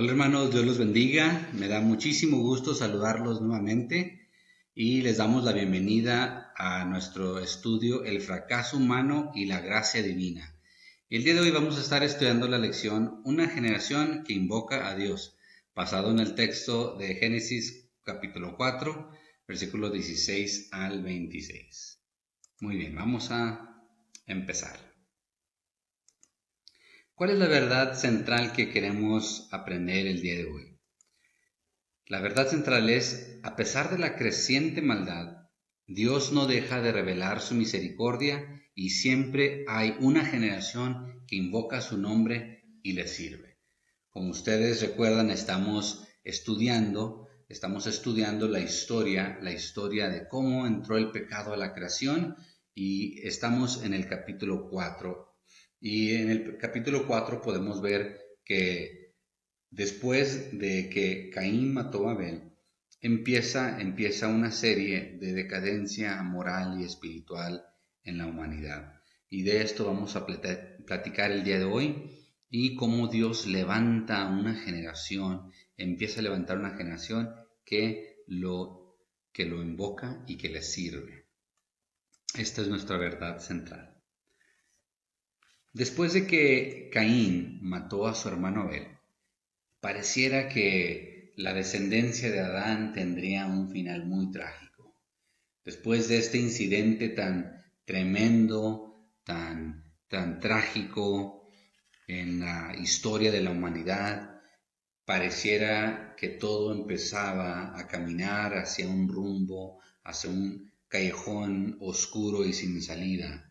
Hola hermanos, Dios los bendiga. Me da muchísimo gusto saludarlos nuevamente y les damos la bienvenida a nuestro estudio El fracaso humano y la gracia divina. El día de hoy vamos a estar estudiando la lección Una generación que invoca a Dios, basado en el texto de Génesis capítulo 4, versículos 16 al 26. Muy bien, vamos a empezar. ¿Cuál es la verdad central que queremos aprender el día de hoy? La verdad central es, a pesar de la creciente maldad, Dios no deja de revelar su misericordia y siempre hay una generación que invoca su nombre y le sirve. Como ustedes recuerdan, estamos estudiando la historia de cómo entró el pecado a la creación y estamos en el capítulo 4. Y en el capítulo 4 podemos ver que después de que Caín mató a Abel, empieza una serie de decadencia moral y espiritual en la humanidad. Y de esto vamos a platicar el día de hoy y cómo Dios empieza a levantar una generación que lo invoca y que le sirve. Esta es nuestra verdad central. Después de que Caín mató a su hermano Abel, pareciera que la descendencia de Adán tendría un final muy trágico. Después de este incidente tan tremendo, tan trágico en la historia de la humanidad, pareciera que todo empezaba a caminar hacia un rumbo, hacia un callejón oscuro y sin salida.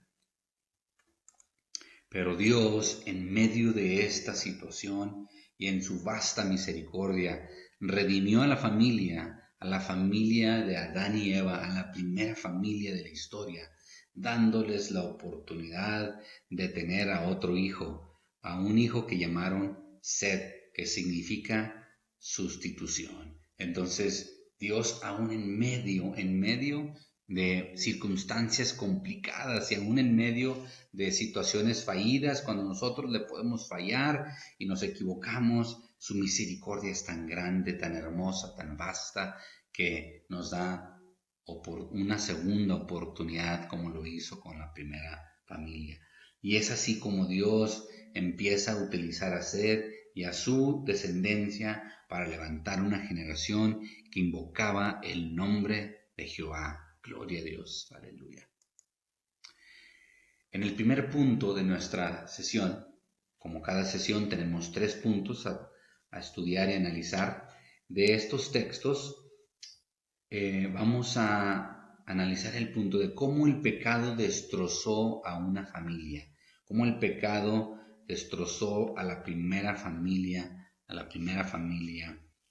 Pero Dios, en medio de esta situación y en su vasta misericordia, redimió a la familia de Adán y Eva, a la primera familia de la historia, dándoles la oportunidad de tener a otro hijo, a un hijo que llamaron Set, que significa sustitución. Entonces, Dios aún en medio de circunstancias complicadas y aún en medio de situaciones fallidas, cuando nosotros le podemos fallar y nos equivocamos, su misericordia es tan grande, tan hermosa, tan vasta, que nos da una segunda oportunidad como lo hizo con la primera familia. Y es así como Dios empieza a utilizar a Seth y a su descendencia para levantar una generación que invocaba el nombre de Jehová. Gloria a Dios, aleluya. En el primer punto de nuestra sesión, como cada sesión tenemos 3 puntos a estudiar y analizar de estos textos, vamos a analizar el punto de cómo el pecado destrozó a una familia, cómo el pecado destrozó a la primera familia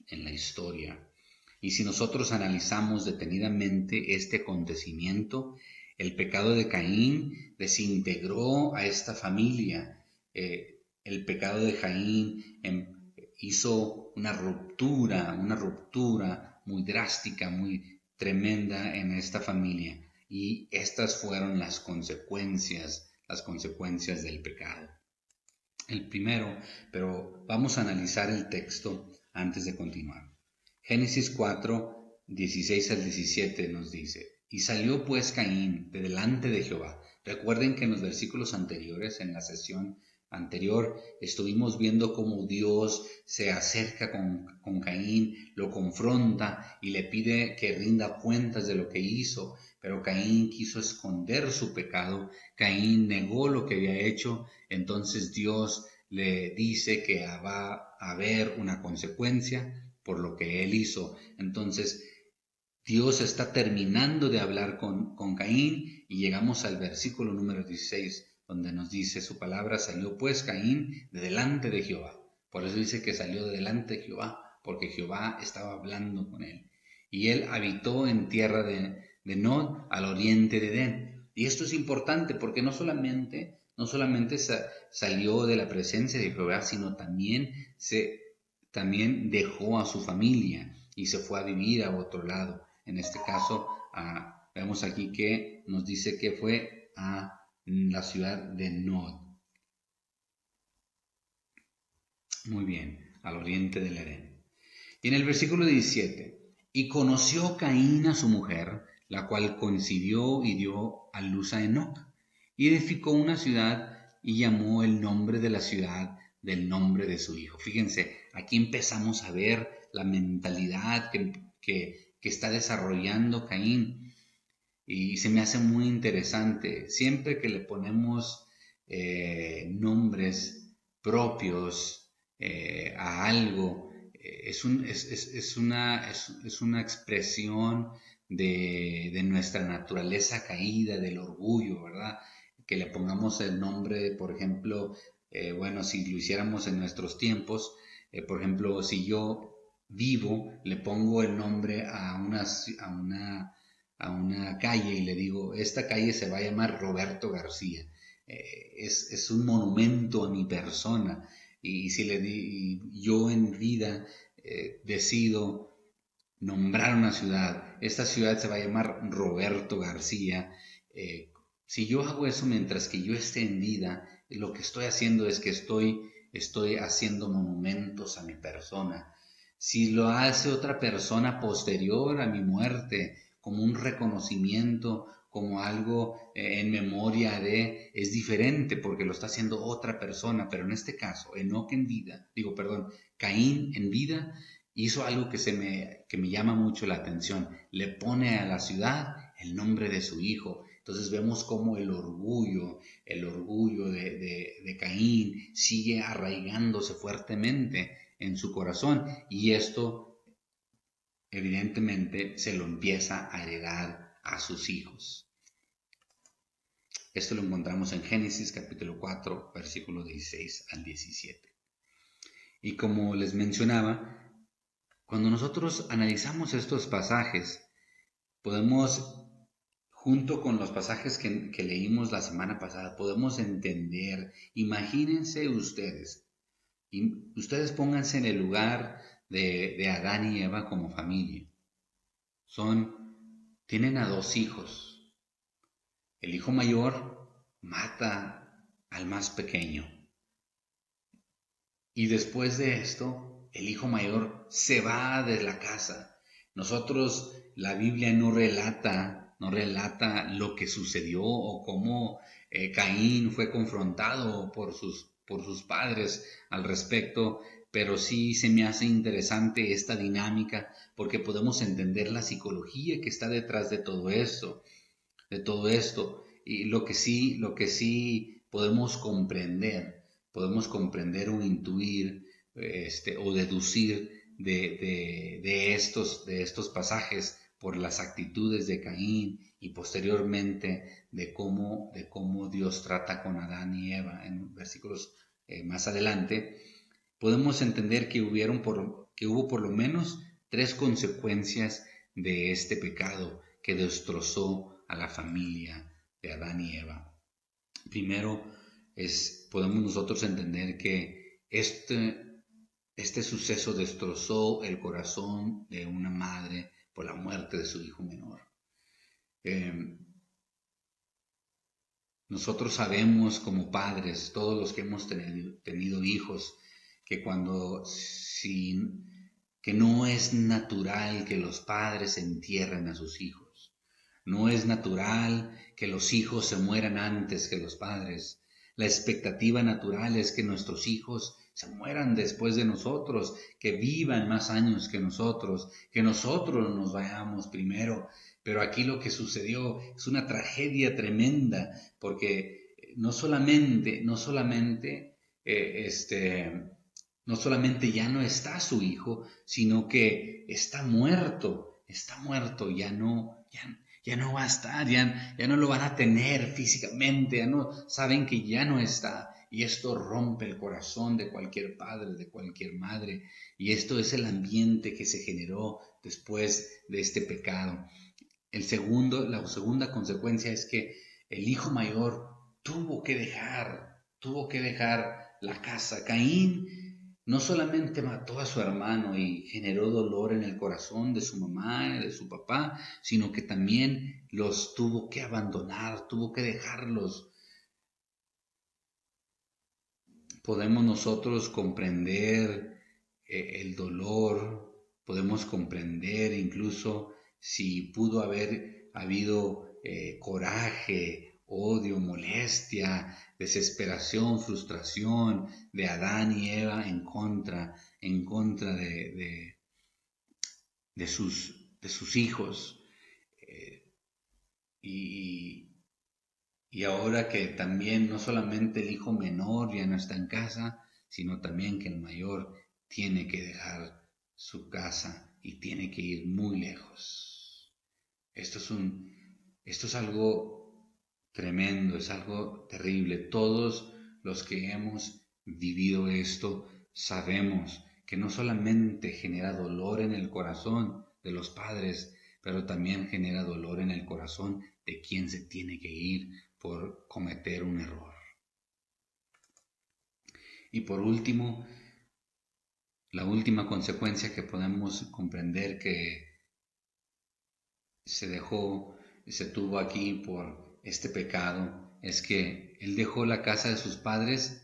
en la historia. Y si nosotros analizamos detenidamente este acontecimiento, el pecado de Caín desintegró a esta familia. El pecado de Caín hizo una ruptura muy drástica, muy tremenda en esta familia. Y estas fueron las consecuencias del pecado. El primero, pero vamos a analizar el texto antes de continuar. Génesis 4, 16 al 17 nos dice, y salió pues Caín de delante de Jehová. Recuerden que en los versículos anteriores, en la sesión anterior, estuvimos viendo cómo Dios se acerca con Caín, lo confronta y le pide que rinda cuentas de lo que hizo, pero Caín quiso esconder su pecado, Caín negó lo que había hecho, entonces Dios le dice que va a haber una consecuencia por lo que él hizo. Entonces, Dios está terminando de hablar con Caín y llegamos al versículo número 16, donde nos dice su palabra, salió pues Caín de delante de Jehová. Por eso dice que salió de delante de Jehová, porque Jehová estaba hablando con él. Y él habitó en tierra de Nod, al oriente de Edén. Y esto es importante porque no solamente salió de la presencia de Jehová, sino también dejó a su familia y se fue a vivir a otro lado. En este caso, vemos aquí que nos dice que fue a la ciudad de Nod. Muy bien. al oriente del Edén. Y en el versículo 17, y conoció Caín a su mujer, la cual concibió y dio a luz a Enoc, y edificó una ciudad y llamó el nombre de la ciudad del nombre de su hijo. Fíjense, aquí empezamos a ver la mentalidad que está desarrollando Caín, y se me hace muy interesante. Siempre que le ponemos nombres propios a algo, es una expresión de nuestra naturaleza caída, del orgullo, ¿verdad? Que le pongamos el nombre, por ejemplo, bueno, si lo hiciéramos en nuestros tiempos, por ejemplo, si yo vivo, le pongo el nombre a una calle y le digo, esta calle se va a llamar Roberto García. Es un monumento a mi persona. Y si yo en vida decido nombrar una ciudad, esta ciudad se va a llamar Roberto García. Si yo hago eso mientras que yo esté en vida, lo que estoy haciendo es que estoy haciendo monumentos a mi persona. Si lo hace otra persona posterior a mi muerte, como un reconocimiento, como algo en memoria de, es diferente porque lo está haciendo otra persona, pero en este caso, Enoc en vida, Caín en vida, hizo algo que me llama mucho la atención. Le pone a la ciudad el nombre de su hijo. Entonces vemos cómo el orgullo de Caín sigue arraigándose fuertemente en su corazón, y esto evidentemente se lo empieza a heredar a sus hijos. Esto lo encontramos en Génesis capítulo 4, versículo 16 al 17. Y como les mencionaba, cuando nosotros analizamos estos pasajes, podemos, junto con los pasajes que leímos la semana pasada, podemos entender, imagínense ustedes pónganse en el lugar de Adán y Eva como familia. Tienen a 2 hijos. El hijo mayor mata al más pequeño. Y después de esto, el hijo mayor se va de la casa. La Biblia no relata lo que sucedió o cómo Caín fue confrontado por sus padres al respecto, pero sí se me hace interesante esta dinámica porque podemos entender la psicología que está detrás de todo esto, y lo que sí podemos comprender o intuir o deducir de estos pasajes por las actitudes de Caín y posteriormente de cómo Dios trata con Adán y Eva en versículos más adelante, podemos entender que hubo por lo menos 3 consecuencias de este pecado que destrozó a la familia de Adán y Eva. Primero, podemos nosotros entender que este suceso destrozó el corazón de una madre por la muerte de su hijo menor. Nosotros sabemos como padres, todos los que hemos tenido hijos, que que no es natural que los padres entierren a sus hijos. No es natural que los hijos se mueran antes que los padres. La expectativa natural es que nuestros hijos se mueran después de nosotros, que vivan más años que nosotros nos vayamos primero. Pero aquí lo que sucedió es una tragedia tremenda, porque no solamente ya no está su hijo, sino que está muerto, ya no va a estar, ya no lo van a tener físicamente, saben que ya no está. Y esto rompe el corazón de cualquier padre, de cualquier madre. Y esto es el ambiente que se generó después de este pecado. La segunda consecuencia es que el hijo mayor tuvo que dejar la casa. Caín no solamente mató a su hermano y generó dolor en el corazón de su mamá y de su papá, sino que también los tuvo que abandonar, tuvo que dejarlos. Podemos nosotros comprender el dolor, podemos comprender incluso si pudo haber habido coraje, odio, molestia, desesperación, frustración de Adán y Eva en contra de sus hijos. Y, y ahora que también no solamente el hijo menor ya no está en casa, sino también que el mayor tiene que dejar su casa y tiene que ir muy lejos. Esto es algo tremendo, es algo terrible. Todos los que hemos vivido esto sabemos que no solamente genera dolor en el corazón de los padres, pero también genera dolor en el corazón de quien se tiene que ir por cometer un error. Y por último, la última consecuencia que podemos comprender que se tuvo aquí por este pecado es que él dejó la casa de sus padres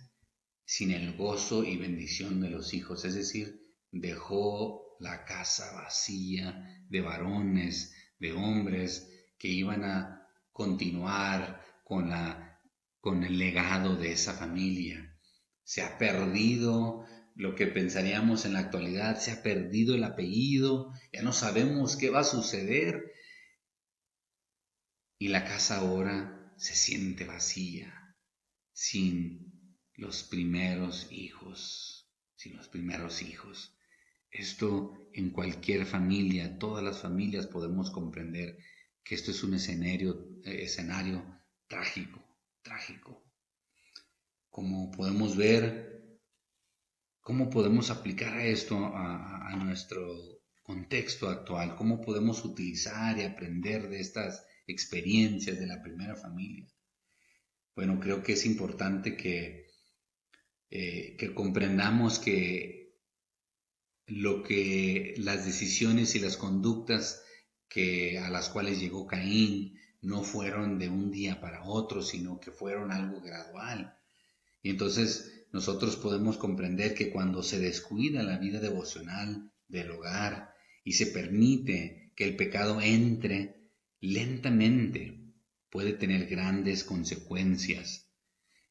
sin el gozo y bendición de los hijos, es decir, dejó la casa vacía de varones, de hombres que iban a continuar con el legado de esa familia. Se ha perdido lo que pensaríamos en la actualidad, se ha perdido el apellido, ya no sabemos qué va a suceder y la casa ahora se siente vacía, sin los primeros hijos, sin los primeros hijos. Esto en cualquier familia, todas las familias podemos comprender que esto es un escenario trágico, trágico. Como podemos ver, cómo podemos aplicar esto a nuestro contexto actual, cómo podemos utilizar y aprender de estas experiencias de la primera familia. Bueno, creo que es importante que comprendamos que las decisiones y las conductas a las cuales llegó Caín no fueron de un día para otro, sino que fueron algo gradual. Y entonces nosotros podemos comprender que cuando se descuida la vida devocional del hogar y se permite que el pecado entre lentamente, puede tener grandes consecuencias.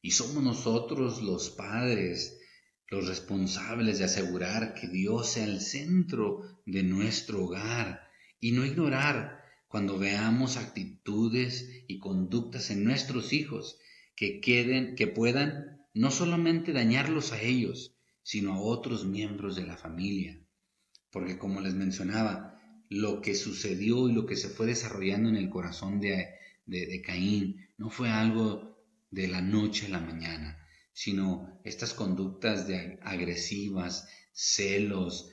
Y somos nosotros los padres los responsables de asegurar que Dios sea el centro de nuestro hogar y no ignorar cuando veamos actitudes y conductas en nuestros hijos que puedan no solamente dañarlos a ellos, sino a otros miembros de la familia. Porque como les mencionaba, lo que sucedió y lo que se fue desarrollando en el corazón de Caín no fue algo de la noche a la mañana, sino estas conductas agresivas, celos,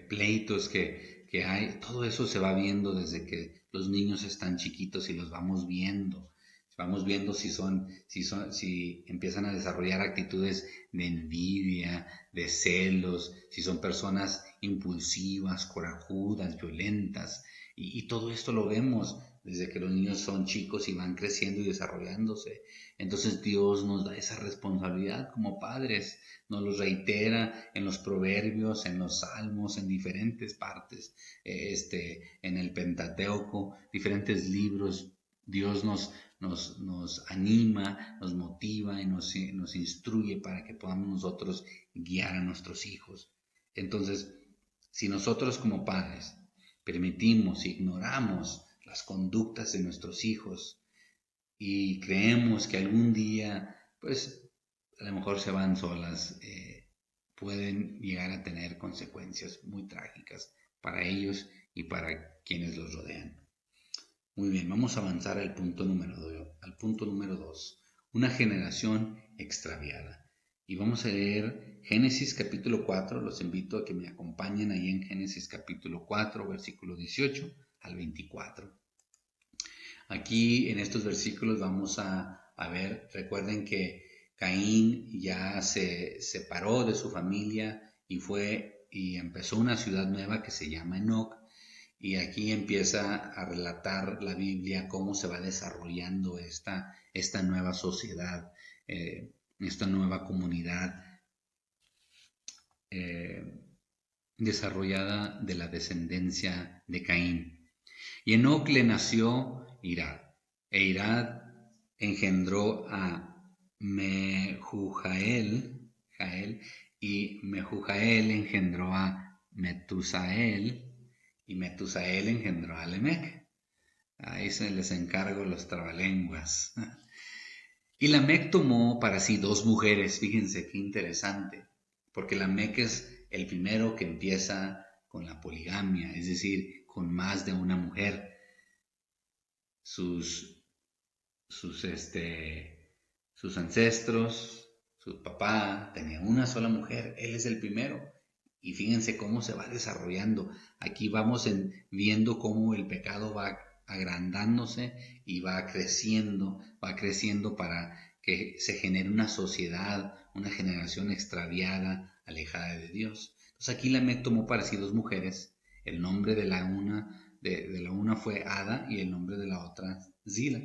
pleitos que hay, todo eso se va viendo desde que los niños están chiquitos y los vamos viendo. Vamos viendo si empiezan a desarrollar actitudes de envidia, de celos, si son personas impulsivas, corajudas, violentas. Y todo esto lo vemos desde que los niños son chicos y van creciendo y desarrollándose. Entonces Dios nos da esa responsabilidad como padres, nos lo reitera en los proverbios, en los salmos, en diferentes partes, en el Pentateuco, diferentes libros. Dios nos anima, nos motiva y nos instruye para que podamos nosotros guiar a nuestros hijos. Entonces, si nosotros como padres permitimos, ignoramos las conductas de nuestros hijos y creemos que algún día, pues a lo mejor se van solas, pueden llegar a tener consecuencias muy trágicas para ellos y para quienes los rodean. Muy bien, vamos a avanzar al punto número 2, una generación extraviada. Y vamos a leer Génesis capítulo 4, los invito a que me acompañen ahí en Génesis capítulo 4, versículo 18 al 24. Aquí en estos versículos vamos a ver, recuerden que Caín ya se separó de su familia y empezó una ciudad nueva que se llama Enoc. Y aquí empieza a relatar la Biblia cómo se va desarrollando esta nueva sociedad, esta nueva comunidad. desarrollada de la descendencia de Caín. Y Enoc le nació Irad, e Irad engendró a Mehujael, y Mehujael engendró a Metusael, y Metusael engendró a Lemec. Ahí se les encargo los trabalenguas. Y Lamec tomó para sí 2 mujeres, fíjense qué interesante, porque Lamec es el primero que empieza con la poligamia, es decir, con más de una mujer. Sus ancestros, su papá tenía una sola mujer, él es el primero. Y fíjense cómo se va desarrollando. Aquí vamos viendo cómo el pecado va agrandándose y va creciendo para que se genere una sociedad, una generación extraviada, alejada de Dios. Entonces aquí Lamec tomó para sí 2 mujeres. El nombre de la una fue Ada y el nombre de la otra Zila.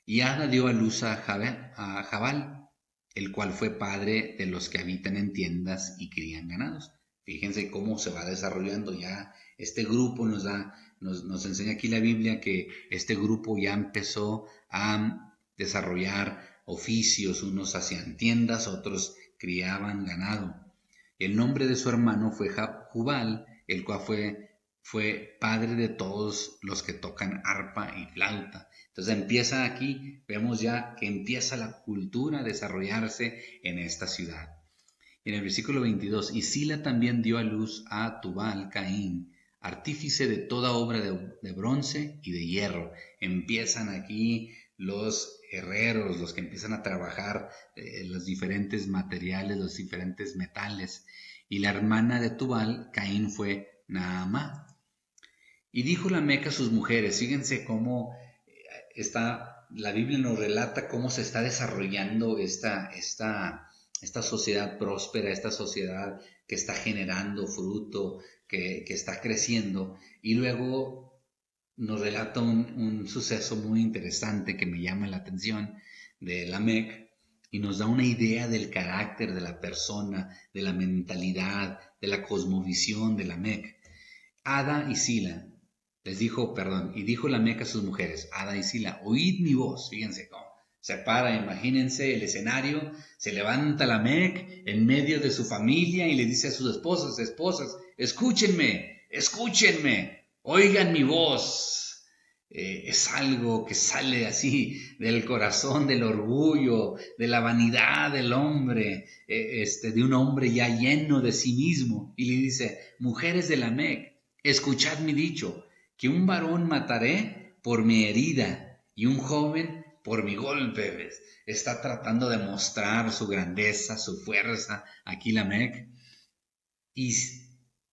Y Ada dio a luz a Jabal, el cual fue padre de los que habitan en tiendas y crían ganados. Fíjense cómo se va desarrollando ya este grupo. Nos enseña aquí la Biblia que este grupo ya empezó a desarrollar oficios. Unos hacían tiendas, otros criaban ganado. El nombre de su hermano fue Jubal, el cual fue padre de todos los que tocan arpa y flauta. Entonces empieza aquí, vemos ya que empieza la cultura a desarrollarse en esta ciudad. En el versículo 22, y Sila también dio a luz a Tubal Caín, artífice de toda obra de bronce y de hierro. Empiezan aquí los herreros, los que empiezan a trabajar los diferentes materiales, los diferentes metales. Y la hermana de Tubal, Caín, fue Naamá. Y dijo Lamec a sus mujeres, fíjense cómo la Biblia nos relata cómo se está desarrollando esta sociedad próspera, esta sociedad que está generando fruto, que está creciendo. Y luego nos relata un suceso muy interesante que me llama la atención de Lamec y nos da una idea del carácter de la persona, de la mentalidad, de la cosmovisión de Lamec. Ada y Sila y dijo Lamec a sus mujeres, Ada y Sila, oíd mi voz. Fíjense cómo se para, imagínense el escenario, se levanta Lamec en medio de su familia y le dice a sus esposas, escúchenme, oigan mi voz. Es algo que sale así del corazón, del orgullo, de la vanidad del hombre, de un hombre ya lleno de sí mismo. Y le dice, mujeres de Lamec, escuchad mi dicho, que un varón mataré por mi herida y un joven por mi golpe. ¿Ves? Está tratando de mostrar su grandeza, su fuerza, aquí Lamec. Y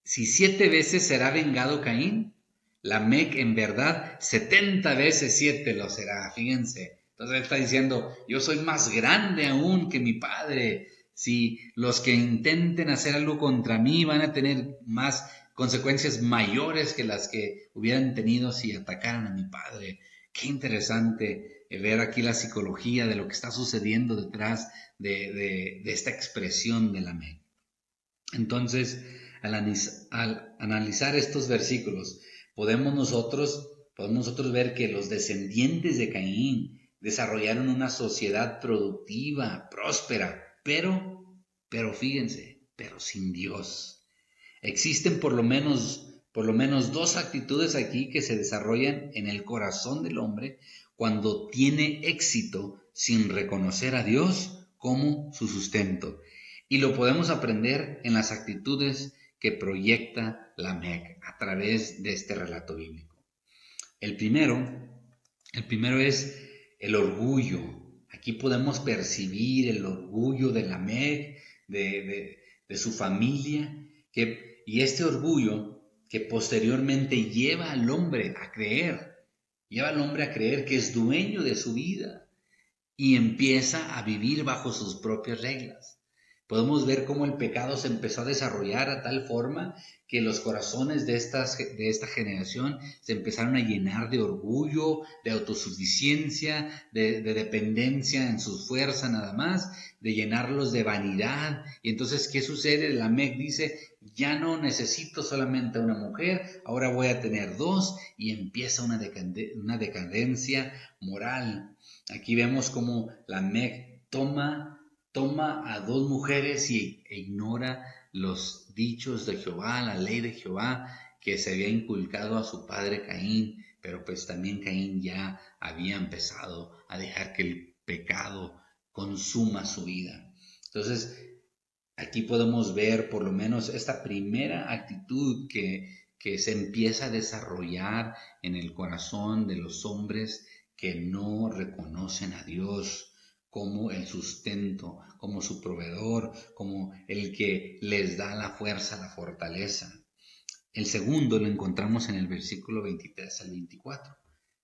si 7 veces será vengado Caín, Lamec en verdad 70 veces 7 lo será, fíjense. Entonces él está diciendo, yo soy más grande aún que mi padre. Si los que intenten hacer algo contra mí van a tener más consecuencias mayores que las que hubieran tenido si atacaran a mi padre. Qué interesante ver aquí la psicología de lo que está sucediendo detrás de esta expresión de Lamec. Entonces, al analizar estos versículos, podemos nosotros ver que los descendientes de Caín desarrollaron una sociedad productiva, próspera, pero fíjense, pero sin Dios. Existen por lo menos 2 actitudes aquí que se desarrollan en el corazón del hombre cuando tiene éxito sin reconocer a Dios como su sustento. Y lo podemos aprender en las actitudes que proyecta Lamec a través de este relato bíblico. El primero es el orgullo. Aquí podemos percibir el orgullo de Lamec, de su familia, y este orgullo que posteriormente lleva al hombre a creer que es dueño de su vida y empieza a vivir bajo sus propias reglas. Podemos ver cómo el pecado se empezó a desarrollar a tal forma que los corazones de esta generación se empezaron a llenar de orgullo, de autosuficiencia, de dependencia en sus fuerzas nada más, de llenarlos de vanidad. Y entonces, ¿qué sucede? Lamec dice, ya no necesito solamente a una mujer, ahora voy a tener dos, y empieza una decadencia moral. Aquí vemos cómo Lamec toma a dos mujeres e ignora los dichos de Jehová, la ley de Jehová que se había inculcado a su padre Caín, pero pues también Caín ya había empezado a dejar que el pecado consuma su vida. Entonces, aquí podemos ver por lo menos esta primera actitud que se empieza a desarrollar en el corazón de los hombres que no reconocen a Dios como el sustento, como su proveedor, como el que les da la fuerza, la fortaleza. El segundo lo encontramos en el versículo 23 al 24,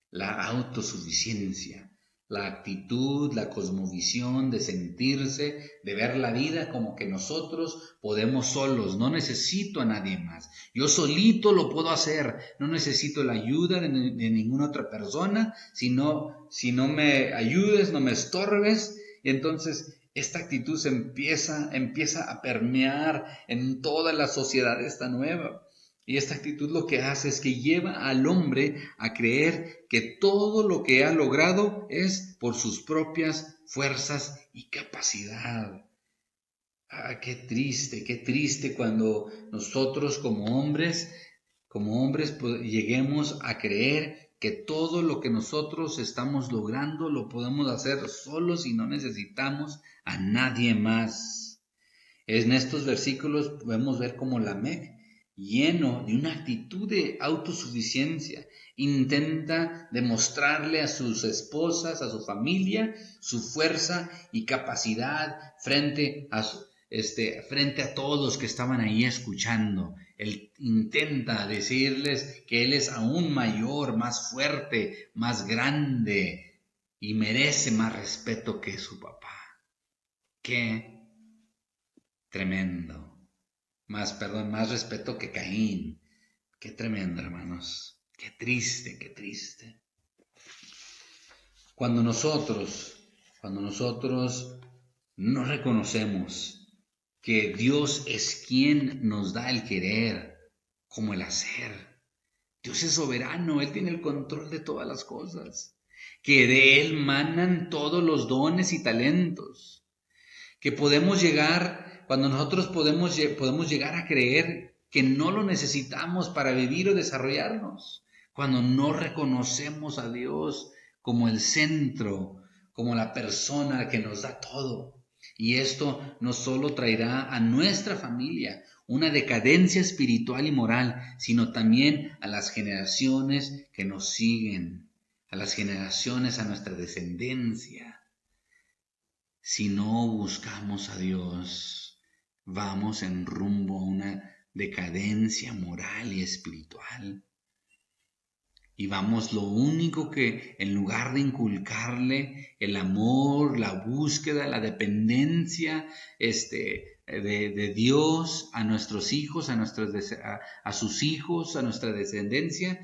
la autosuficiencia, la actitud, la cosmovisión de sentirse, de ver la vida como que nosotros podemos solos, no necesito a nadie más, yo solito lo puedo hacer, no necesito la ayuda de ninguna otra persona, si no me ayudes, no me estorbes. Y entonces esta actitud se empieza a permear en toda la sociedad esta nueva. Y esta actitud lo que hace es que lleva al hombre a creer que todo lo que ha logrado es por sus propias fuerzas y capacidad. Qué triste cuando nosotros como hombres lleguemos a creer que todo lo que nosotros estamos logrando lo podemos hacer solos y no necesitamos a nadie más. En estos versículos podemos ver cómo Lamec, lleno de una actitud de autosuficiencia, intenta demostrarle a sus esposas, a su familia, su fuerza y capacidad frente a todos que estaban ahí escuchando. Él intenta decirles que él es aún mayor, más fuerte, más grande y merece más respeto que su papá. ¡Qué tremendo! Más respeto que Caín. Qué tremendo, hermanos. Qué triste, qué triste. Cuando nosotros no reconocemos que Dios es quien nos da el querer como el hacer. Dios es soberano, Él tiene el control de todas las cosas. Que de Él manan todos los dones y talentos. Que cuando nosotros podemos llegar a creer que no lo necesitamos para vivir o desarrollarnos, cuando no reconocemos a Dios como el centro, como la persona que nos da todo. Y esto no solo traerá a nuestra familia una decadencia espiritual y moral, sino también a las generaciones que nos siguen, a las generaciones, a nuestra descendencia. Si no buscamos a Dios, vamos en rumbo a una decadencia moral y espiritual. Y vamos, lo único que en lugar de inculcarle el amor, la búsqueda, la dependencia de Dios a nuestros hijos, a sus hijos, a nuestra descendencia,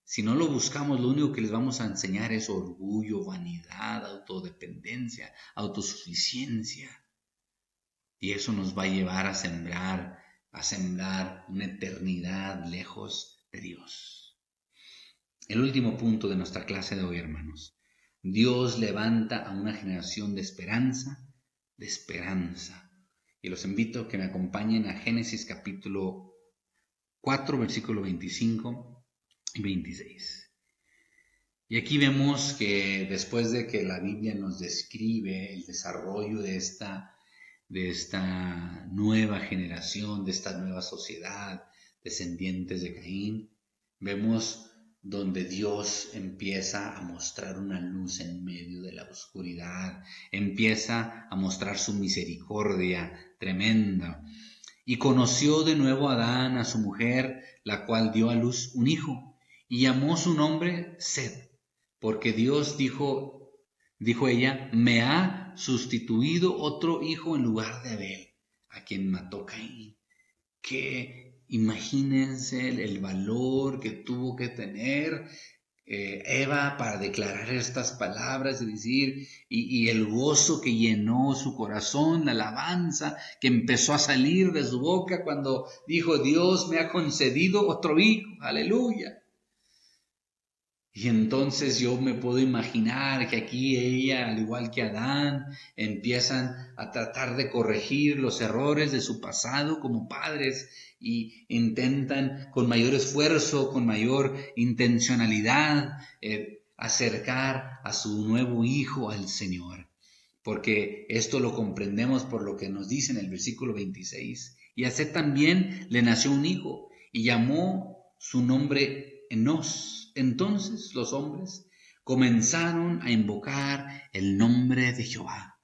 si no lo buscamos, lo único que les vamos a enseñar es orgullo, vanidad, autodependencia, autosuficiencia. Y eso nos va a llevar a sembrar una eternidad lejos de Dios. El último punto de nuestra clase de hoy, hermanos. Dios levanta a una generación de esperanza. Y los invito a que me acompañen a Génesis capítulo 4, versículo 25 y 26. Y aquí vemos que después de que la Biblia nos describe el desarrollo de esta nueva generación, de esta nueva sociedad, descendientes de Caín, vemos donde Dios empieza a mostrar una luz en medio de la oscuridad, empieza a mostrar su misericordia tremenda. Y conoció de nuevo Adán a su mujer, la cual dio a luz un hijo, y llamó su nombre Set, porque Dios dijo ella, me ha sustituido otro hijo en lugar de Abel, a quien mató Caín. Que imagínense el valor que tuvo que tener Eva para declarar estas palabras y decir, y el gozo que llenó su corazón, la alabanza que empezó a salir de su boca cuando dijo, Dios me ha concedido otro hijo, aleluya. Y entonces yo me puedo imaginar que aquí ella, al igual que Adán, empiezan a tratar de corregir los errores de su pasado como padres y intentan con mayor esfuerzo, con mayor intencionalidad, acercar a su nuevo hijo al Señor. Porque esto lo comprendemos por lo que nos dice en el versículo 26. Y a Set también le nació un hijo y llamó su nombre Enos. Entonces los hombres comenzaron a invocar el nombre de Jehová.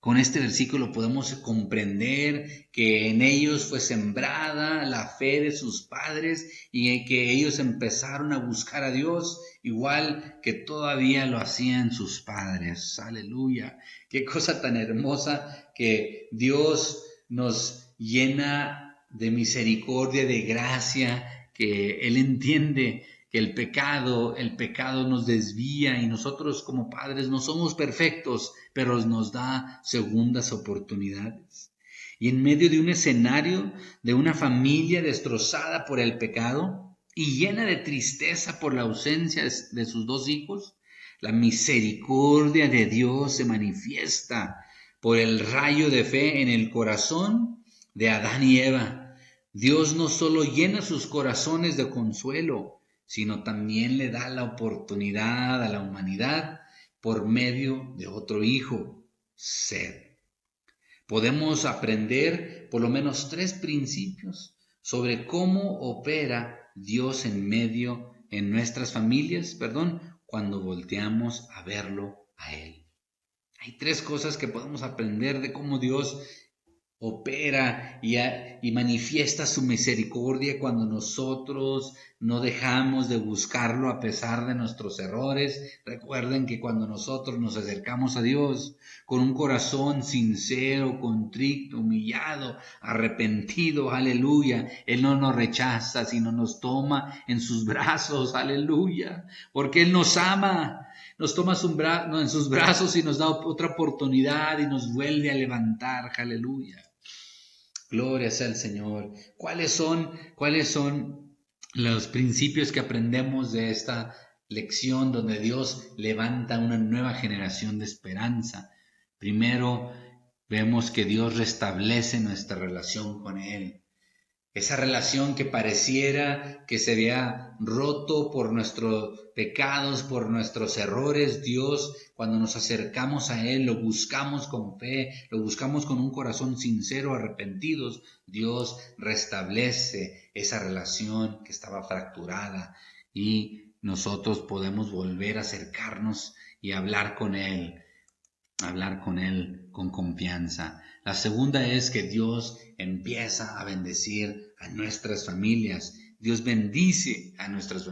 Con este versículo podemos comprender que en ellos fue sembrada la fe de sus padres y que ellos empezaron a buscar a Dios igual que todavía lo hacían sus padres. Aleluya. Qué cosa tan hermosa que Dios nos llena de misericordia, de gracia, que Él entiende que el pecado nos desvía y nosotros como padres no somos perfectos, pero nos da segundas oportunidades. Y en medio de un escenario de una familia destrozada por el pecado y llena de tristeza por la ausencia de sus dos hijos, la misericordia de Dios se manifiesta por el rayo de fe en el corazón de Adán y Eva. Dios no solo llena sus corazones de consuelo, sino también le da la oportunidad a la humanidad por medio de otro hijo, Set. Podemos aprender por lo menos 3 principios sobre cómo opera Dios en nuestras familias, cuando volteamos a verlo a Él. Hay 3 cosas que podemos aprender de cómo Dios opera y manifiesta su misericordia cuando nosotros no dejamos de buscarlo a pesar de nuestros errores. Recuerden que cuando nosotros nos acercamos a Dios con un corazón sincero, contrito, humillado, arrepentido, aleluya, Él no nos rechaza, sino nos toma en sus brazos, aleluya, porque Él nos ama. Nos toma en sus brazos y nos da otra oportunidad y nos vuelve a levantar, aleluya. Gloria sea al Señor. ¿Cuáles son los principios que aprendemos de esta lección donde Dios levanta una nueva generación de esperanza? Primero, vemos que Dios restablece nuestra relación con Él. Esa relación que pareciera que se había roto por nuestros pecados, por nuestros errores, Dios, cuando nos acercamos a Él, lo buscamos con fe, lo buscamos con un corazón sincero, arrepentidos, Dios restablece esa relación que estaba fracturada y nosotros podemos volver a acercarnos y hablar con Él con confianza. La segunda es que Dios empieza a bendecir a nuestras familias. Dios bendice a nuestras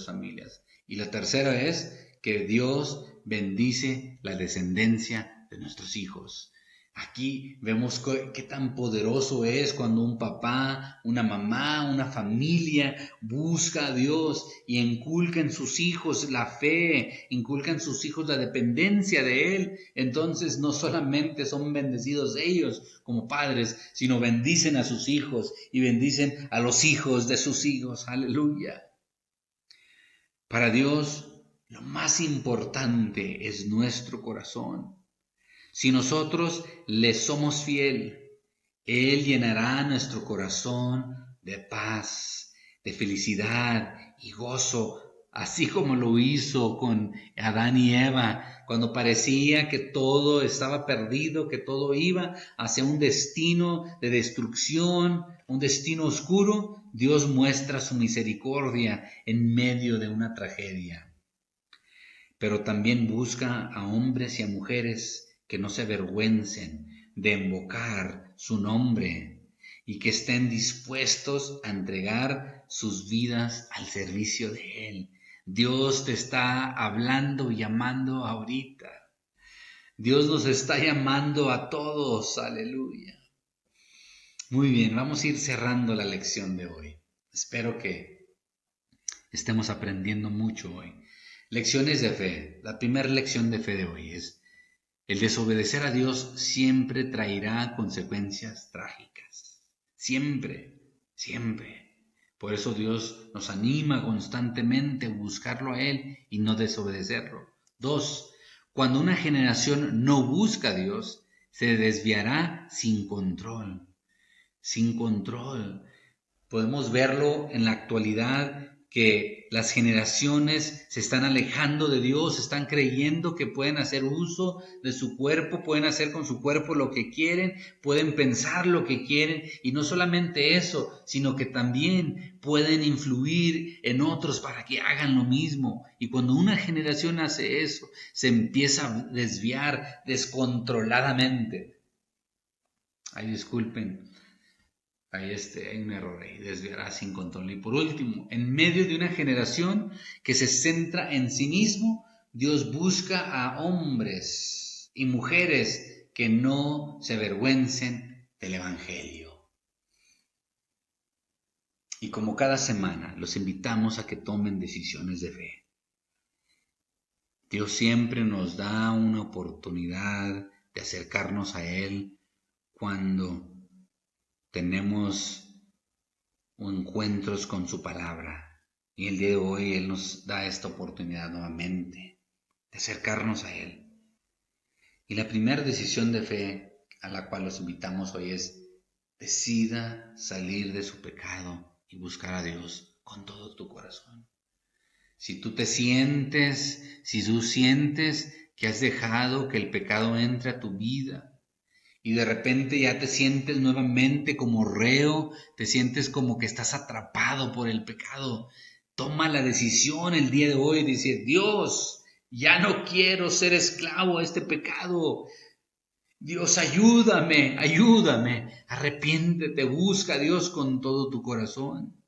familias. Y la tercera es que Dios bendice la descendencia de nuestros hijos. Aquí vemos qué tan poderoso es cuando un papá, una mamá, una familia busca a Dios y inculca en sus hijos la fe, inculca en sus hijos la dependencia de Él. Entonces no solamente son bendecidos ellos como padres, sino bendicen a sus hijos y bendicen a los hijos de sus hijos. Aleluya. Para Dios, lo más importante es nuestro corazón. Si nosotros le somos fiel, Él llenará nuestro corazón de paz, de felicidad y gozo, así como lo hizo con Adán y Eva, cuando parecía que todo estaba perdido, que todo iba hacia un destino de destrucción, un destino oscuro. Dios muestra su misericordia en medio de una tragedia. Pero también busca a hombres y a mujeres que no se avergüencen de invocar su nombre y que estén dispuestos a entregar sus vidas al servicio de Él. Dios te está hablando y llamando ahorita. Dios nos está llamando a todos, aleluya. Muy bien, vamos a ir cerrando la lección de hoy. Espero que estemos aprendiendo mucho hoy. Lecciones de fe. La primera lección de fe de hoy es: el desobedecer a Dios siempre traerá consecuencias trágicas. Siempre, siempre. Por eso Dios nos anima constantemente a buscarlo a Él y no desobedecerlo. 2. Cuando una generación no busca a Dios, se desviará sin control. Sin control. Podemos verlo en la actualidad, que las generaciones se están alejando de Dios, están creyendo que pueden hacer uso de su cuerpo, pueden hacer con su cuerpo lo que quieren, pueden pensar lo que quieren, y no solamente eso, sino que también pueden influir en otros para que hagan lo mismo. Y cuando una generación hace eso, se empieza a desviar descontroladamente. Ay, disculpen. Hay un error ahí, desviará sin control. Y por último, en medio de una generación que se centra en sí mismo, Dios busca a hombres y mujeres que no se avergüencen del Evangelio. Y como cada semana, los invitamos a que tomen decisiones de fe. Dios siempre nos da una oportunidad de acercarnos a Él cuando tenemos encuentros con su palabra. Y el día de hoy Él nos da esta oportunidad nuevamente de acercarnos a Él. Y la primera decisión de fe a la cual los invitamos hoy es: decida salir de su pecado y buscar a Dios con todo tu corazón. Si tú sientes que has dejado que el pecado entre a tu vida, y de repente ya te sientes nuevamente como reo, te sientes como que estás atrapado por el pecado, toma la decisión el día de hoy de decir: Dios, ya no quiero ser esclavo a este pecado. Dios, ayúdame, ayúdame. Arrepiéntete, busca a Dios con todo tu corazón.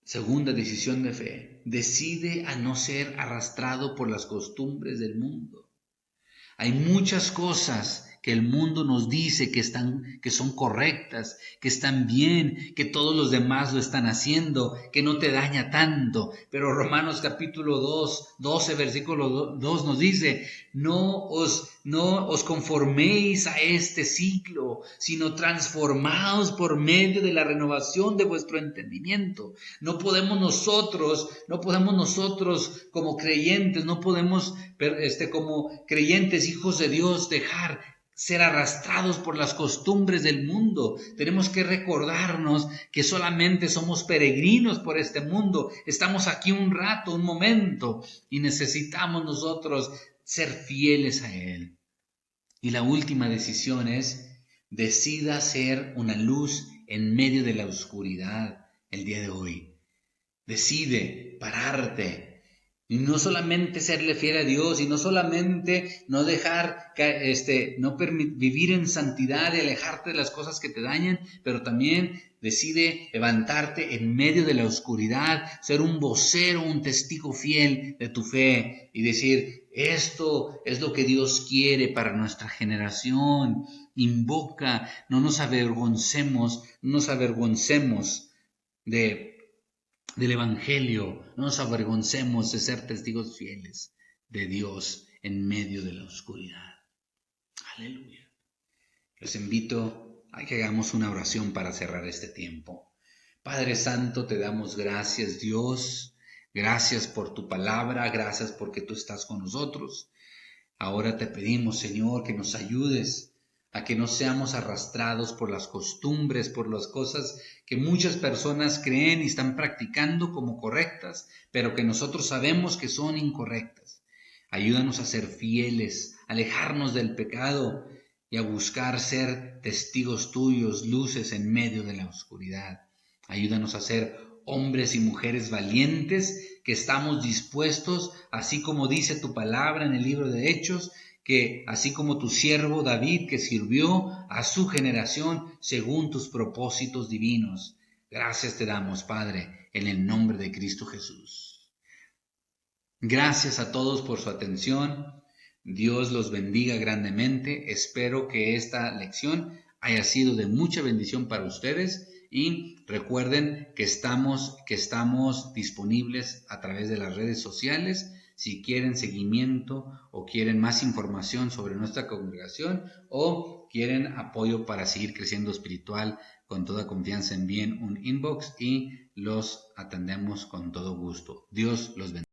Segunda decisión de fe: decide a no ser arrastrado por las costumbres del mundo. Hay muchas cosas que el mundo nos dice que son correctas, que están bien, que todos los demás lo están haciendo, que no te daña tanto. Pero Romanos capítulo 12, versículo 2 nos dice: no os conforméis a este siglo, sino transformaos por medio de la renovación de vuestro entendimiento. No podemos nosotros como creyentes, no podemos como creyentes, hijos de Dios, dejar ser arrastrados por las costumbres del mundo. Tenemos que recordarnos que solamente somos peregrinos por este mundo. Estamos aquí un rato, un momento, y necesitamos nosotros ser fieles a Él. Y la última decisión es: decida ser una luz en medio de la oscuridad el día de hoy. Decide pararte. Y no solamente serle fiel a Dios, y no solamente no dejar, vivir en santidad y alejarte de las cosas que te dañan, pero también decide levantarte en medio de la oscuridad, ser un vocero, un testigo fiel de tu fe y decir: esto es lo que Dios quiere para nuestra generación. Invoca, no nos avergoncemos del Evangelio, no nos avergoncemos de ser testigos fieles de Dios en medio de la oscuridad. Aleluya. Les invito a que hagamos una oración para cerrar este tiempo. Padre Santo, te damos gracias, Dios. Gracias por tu palabra, gracias porque tú estás con nosotros. Ahora te pedimos, Señor, que nos ayudes a que no seamos arrastrados por las costumbres, por las cosas que muchas personas creen y están practicando como correctas, pero que nosotros sabemos que son incorrectas. Ayúdanos a ser fieles, a alejarnos del pecado y a buscar ser testigos tuyos, luces en medio de la oscuridad. Ayúdanos a ser hombres y mujeres valientes, que estamos dispuestos, así como dice tu palabra en el libro de Hechos, que así como tu siervo David, que sirvió a su generación según tus propósitos divinos. Gracias te damos, Padre, en el nombre de Cristo Jesús. Gracias a todos por su atención. Dios los bendiga grandemente. Espero que esta lección haya sido de mucha bendición para ustedes y recuerden que estamos disponibles a través de las redes sociales. Si quieren seguimiento o quieren más información sobre nuestra congregación o quieren apoyo para seguir creciendo espiritual, con toda confianza envíen un inbox y los atendemos con todo gusto. Dios los bendiga.